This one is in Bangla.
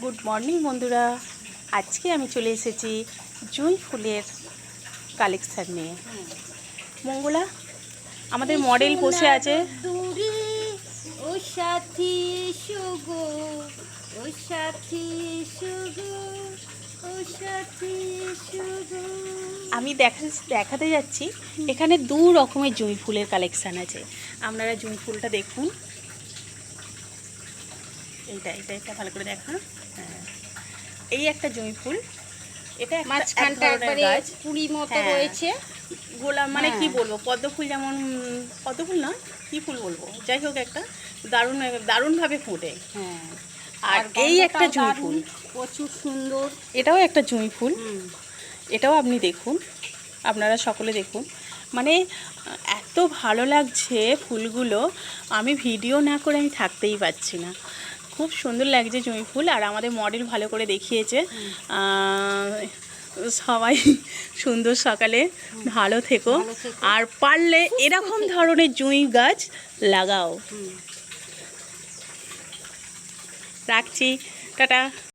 গুড মর্নিং বন্ধুরা। আজকে আমি চলে এসেছি জুঁই ফুলের কালেকশান নিয়ে। মঙ্গলা আমাদের মডেল বসে আছে। ও সাথী সুগো, ও সাথী সুগো, ও সাথী সুগো। আমি দেখাতে যাচ্ছি এখানে দু রকমের জুঁই ফুলের কালেকশান আছে। আপনারা জুঁই ফুলটা দেখুন, এটা ভালো করে দেখান। হ্যাঁ, এই একটা জুঁই ফুল, এটা একটা এক মাঝখানটা ধরনের একবারে গাছ, কুড়ি মতো হ্যাঁ, রয়েছে। গোলাপ মানে কি হ্যাঁ। বলবো, পদ্ম ফুল যেমন, পদ্ম ফুল না কি ফুল বলবো, যাই হোক একটা দারুণভাবে ফোটে। হ্যাঁ, আর এই একটা জুঁই ফুল, প্রচুর সুন্দর। এটাও একটা জুঁই ফুল, এটাও আপনি দেখুন, আপনারা সকলে দেখুন। মানে এত ভালো লাগছে ফুলগুলো, আমি ভিডিও না করে আমি থাকতেই পারছি না। খুব সুন্দর লাগছে জুঁই ফুল। আর আমাদের মডেল ভালো করে দেখিয়েছে। সবাই সুন্দর সকালে ভালো থেকো, আর পারলে এরকম ধরনের জুঁই গাছ লাগাও। রাখছি, টাটা।